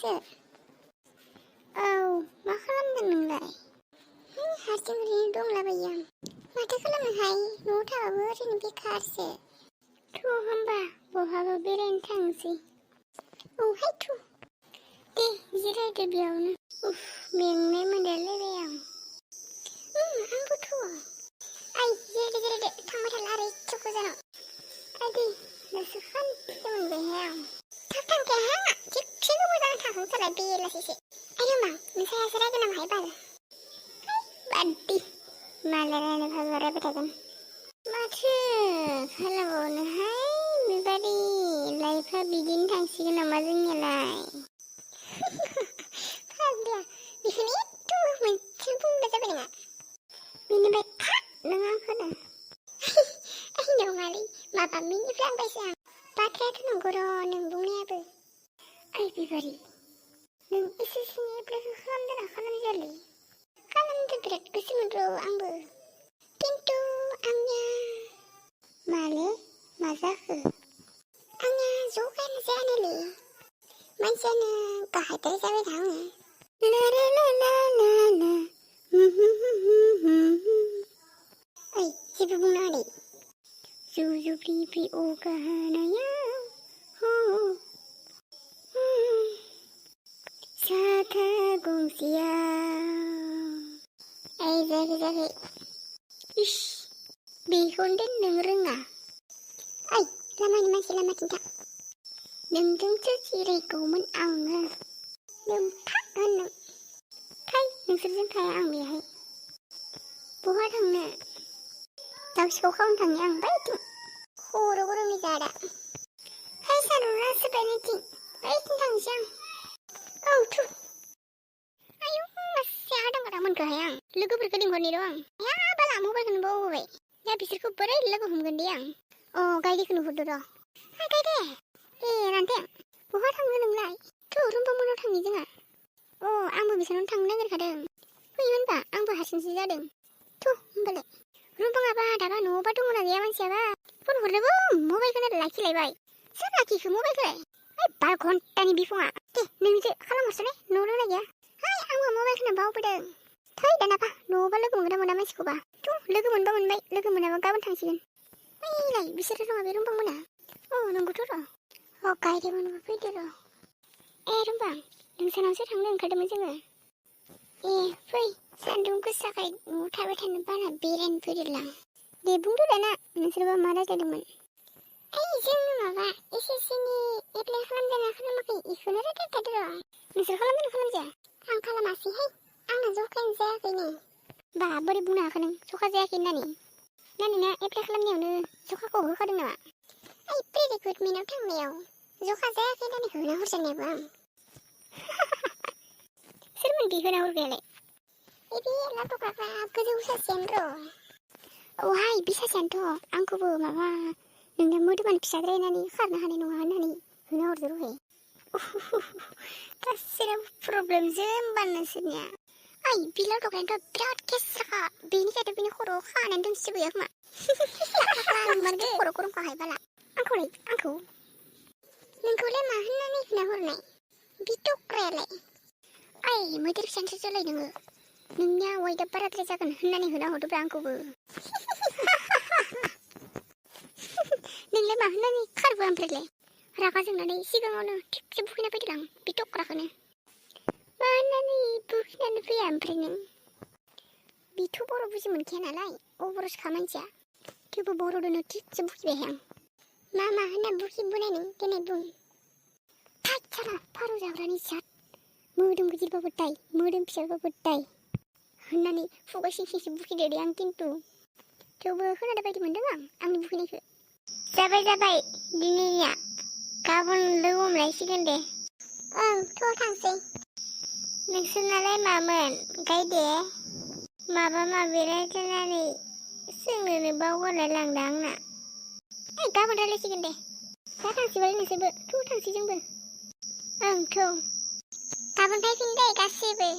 दासो। औ मा खालामदों नोंलाय? हारसिं ओरैनो दंलाबायो आं। माथो खालामनोहाय न'आव थाबाबो ओरैनो बेखारसो। थु होमबा बहाबा बेरायनो थांसै। औहाय थु। दे जिरायदो बेयावनो। उफ मेंनाय मोनलायलायबाय आं। आंबो थु। आइ जिरायदो थांबाय थाला आरो एथ' गोजानाव। आदै दासो खानसे मोनबायहाय आं। थाब थांखायाहाय आंना थिगसे गोबाव जाना थांखांथारबाय बेलासिसो। आयौ मा नोंसायासो रायगोन नामाहाय बाल? बाददि मालाय रायलायबाय थागोन। माथो खालामबावनोहाय बेबादि लाइफआ बिदिनो थांसिगोन नामा जोंनियालाय? फाग्ला बेखौनो एथ' मोनसे बुंग्रा जाबाय नोंहा। बेनिफ्राय था नों आंखौ दा। आइ नङालै माबा मिनिफ्लांबायसो आं। बाथ्रायाथ' नंगौ र' नों बुंनायाबो। ओइ बिबारि नों एसेसिनि एप्लाइखौ खालामदोंना खालामजायालै? खालामनो बिराद गोसोमोन र' आंबो। खिन्थु आंनिया माले मा जाखो? आंनिया ज'गायानो जायानोलै। मानसियानो गाहायद्राय जाबाय दा आङो। ला ला ला ला ला ला ओइ जेबो बुंनाङा दे। जु जु फ्रि फ्रि अखाहानायाव साथा गंसेयाव। ओइ जायाखै इस बेखौनो दोननो रोङा। ओइ लामानि मानसि लामाथिं था। नोंजोंसो जिरायगौमोन आङो। नों था होननो। फै नोंसोरजों थाया आं बेहाय। बहा थांनो? दाउसिखौ खावनो थांनि आं बैथिं। खर' गरमनि जादा। फै सारुरा सोरबायनोथिं बैथिं थांसै आं। औ थु। आयौ मासे आदां गादां मोनखोहाय आं। लोगोफोरखौ लिंहरनि र' आं। या बाला मबाइलखौनो बावबोबाय। दा बिसोरखौ बोरै लोगो हमगोन दे आं। गायदेखौ नुहुरदों र'। हाय गायदे। ए रान्थें बहा थांनो नोंलाय? थु रुम्बा मोननाव थांनि जोंहा। आंबो बिसोरनाव थांनो नागिरखादों। फैयो होनबा आंबो हारसिंसो जादों। थु होमबालाय। रुम्बाङाबा दाबा न'आवबा दङना गैया मानसियाबा? फन हरनोबो मबाइलखौनो लाखिलायबाय। सोर लाखिखो मबाइलखौलाय? ओइ 12 घन्टानि बिफङा। दे नोंनिसो खालामहरसोलै न'आव दंना गैया? हाय आंबो मबाइलखौनो बावबोदों। थै दानाबा न'आवबा लोगो मोनगोन ना मोना मानसिखौबा। थु लोगो मोनबा मोनबाय लोगो मोनाबा गाबोन थांसिगोन। ओइलाय बिसोरो नङा बे रुम्बां मोना। नंगौथ' र'। गायदेमोनबो फैदो र'। ए रुम्बां नोंसानावसो थांनो ओंखारदोंमोन जोङो। ए फै सान्दुं गोसाखाय न'आव थाबाय थानो बाना बेरायनो फैदोंलां। दे बुंदो दाना नोंसोरबा मा रायज्लायदोंमोन? ओइ जोङो माबा एसएससिनि एप्लाइ खालामदोंना खालामाखै इखौनो रायज्लायखादो र'। नोंसोर खालामदोंना खालामजाया? आं खालामासैहाय आंना जखायानो जायाखैनो। बा बोरै बुंनो हाखो नों जखा जायाखै होननानै? ना नोंना एप्लाइ खालामनायावनो जखाखौ होखादों नामा? ओइ प्रि रिक्रुटमेन्टआव थांनायाव जखा जायाखै होननानै होना हरजानायबो आं। सोरमोन बि होना हरग्रायालाय? बे लाथ'खाग्रा गोजौ सासेयानो र'। औहाय बि सासेयानोथ' आंखौबो माबा नोंना मोदोमानो फिसाद्राय होननानै खारनो हानाय नङा होननानै होना हरदो र'हाय। गासिनाबो प्रब्लेमसो होमबा नोंसोरनिया। ओइ बि लाथ'खायानोथ' बिराद केसखा बेनिखायथ' बिनि खर'आव खानानै दोनसिबोयो खोमा। खर' गरमखाहाय बाला। आंखौ नोंखौलाय मा होननानै होना हरनाय? बि टक्रायालाय? ओइ मैदेर फिसानिसो जोलै नोङो। नोंनिया वाइटआ बाराद्राय जागोन होननानै होना हरदोब्रा आंखौबो। नोंलाय मा होननानै खारबो ओमफ्रायलाय? रागा जोंनानै सिगाङावनो थिगसे बुखिना फैदों आं बि टक्राखौनो। मा होननानै बुखिनानै फैया ओमफ्राय नों? बिथ' बर' बुजि मोनखाया नालाय अबरसखा मानसिया। थेवबो बर'दोनो थिगसे बुखिबायहाय आं। मा होनना बुखिबोनाय नों देनाय बुं। थोद साला फारौ जाग्रानि जात। मोदोम गिदिरबाबो दाय मोदोम फिसाबाबो दाय होननानै खुगा सिं सिंसो बुखिदो दे आं खिन्थु। थेवबो खोनादों बायदि मोनदों आं आंनि बुखिनायखौ। जाबाय दिनैनिया गाबोन लोगो हमलायसिगोन दे। थ' थांसै। नोंसोरनालाय मामोन गायदे? माबा माबि रायज्लायनानै सोंनोनो बावगारलाय लांदों आंना। गाबोन रायज्लायसिगोन दे। दा थांसैबालाय नोंसोरबो थ' थांसै जोंबो। थ' गाबोन फैफिन दे गासिबो।